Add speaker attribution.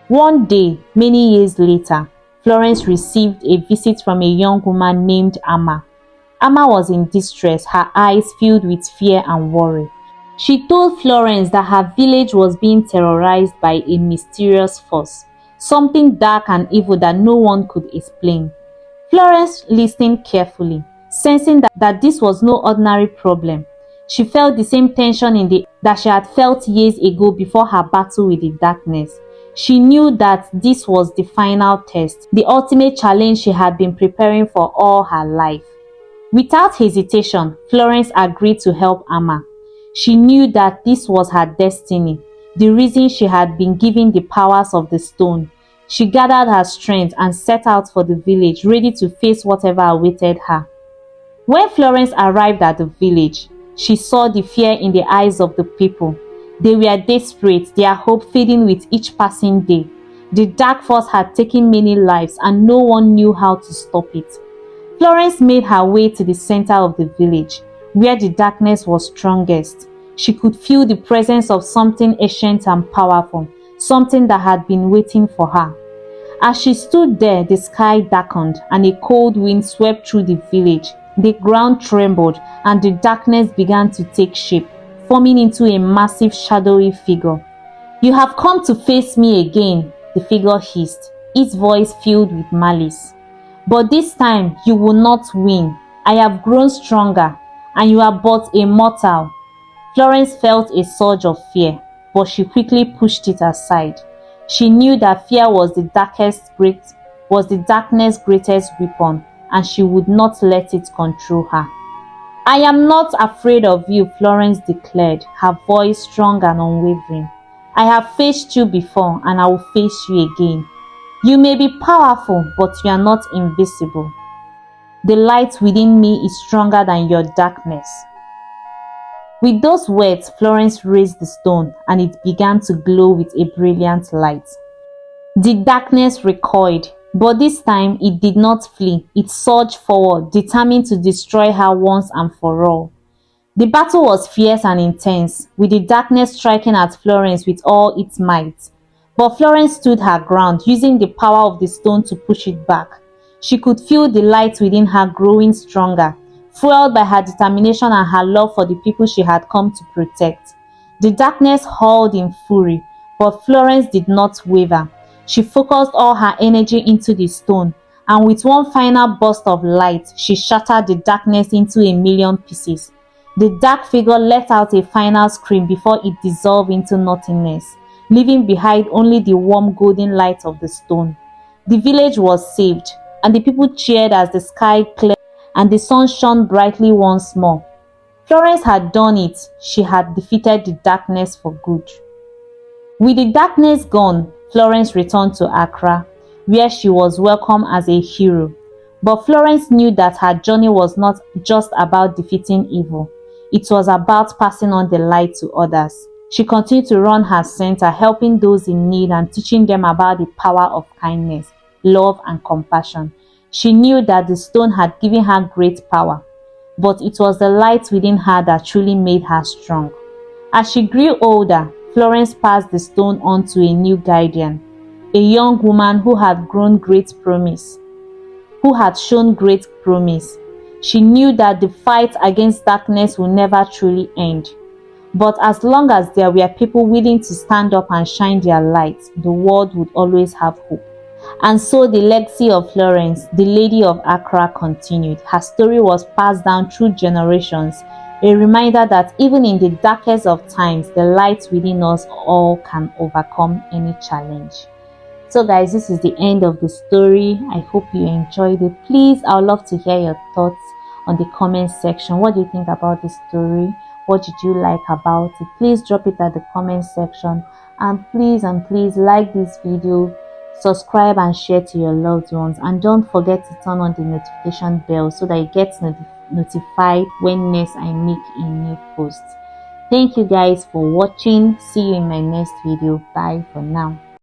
Speaker 1: One day, many years later, Florence received a visit from a young woman named Amma. Amma was in distress, her eyes filled with fear and worry. She told Florence that her village was being terrorized by a mysterious force, something dark and evil that no one could explain. Florence listened carefully, sensing that this was no ordinary problem. She felt the same tension that she had felt years ago before her battle with the darkness. She knew that this was the final test, the ultimate challenge she had been preparing for all her life. Without hesitation, Florence agreed to help Amma. She knew that this was her destiny, the reason she had been given the powers of the stone. She gathered her strength and set out for the village, ready to face whatever awaited her. When Florence arrived at the village, she saw the fear in the eyes of the people. They were desperate, their hope fading with each passing day. The dark force had taken many lives and no one knew how to stop it. Florence made her way to the center of the village, where the darkness was strongest. She could feel the presence of something ancient and powerful, something that had been waiting for her. As she stood there, the sky darkened and a cold wind swept through the village. The ground trembled and the darkness began to take shape, forming into a massive shadowy figure. "You have come to face me again," the figure hissed, its voice filled with malice. "But this time you will not win. I have grown stronger, and you are but a mortal." Florence felt a surge of fear, but she quickly pushed it aside. She knew that fear was the darkness' greatest weapon, and she would not let it control her. "I am not afraid of you," Florence declared, her voice strong and unwavering. "I have faced you before, and I will face you again. You may be powerful, but you are not invisible. The light within me is stronger than your darkness." With those words, Florence raised the stone, and it began to glow with a brilliant light. The darkness recoiled, but this time it did not flee. It surged forward, determined to destroy her once and for all. The battle was fierce and intense, with the darkness striking at Florence with all its might. But Florence stood her ground, using the power of the stone to push it back. She could feel the light within her growing stronger, fueled by her determination and her love for the people she had come to protect. The darkness howled in fury, but Florence did not waver. She focused all her energy into the stone, and with one final burst of light, she shattered the darkness into a million pieces. The dark figure let out a final scream before it dissolved into nothingness, leaving behind only the warm golden light of the stone. The village was saved, and the people cheered as the sky cleared and the sun shone brightly once more. Florence had done it. She had defeated the darkness for good. With the darkness gone, Florence returned to Accra, where she was welcomed as a hero. But Florence knew that her journey was not just about defeating evil. It was about passing on the light to others. She continued to run her center, helping those in need and teaching them about the power of kindness, love, and compassion. She knew that the stone had given her great power, but it was the light within her that truly made her strong. As she grew older, Florence passed the stone on to a new guardian, a young woman who had shown great promise. She knew that the fight against darkness will never truly end. But as long as there were people willing to stand up and shine their light, the world would always have hope. And so the legacy of Florence, the Lady of Accra, continued. Her story was passed down through generations, a reminder that even in the darkest of times, the light within us all can overcome any challenge. So guys, this is the end of the story. I hope you enjoyed it. Please, I would love to hear your thoughts on the comment section. What do you think about the story? What did you like about it? Please drop it at the comment section, and please like this video, subscribe and share to your loved ones, and don't forget to turn on the notification bell so that you get notified when next I make a new post. Thank you guys for watching. See you in my next video. Bye for now.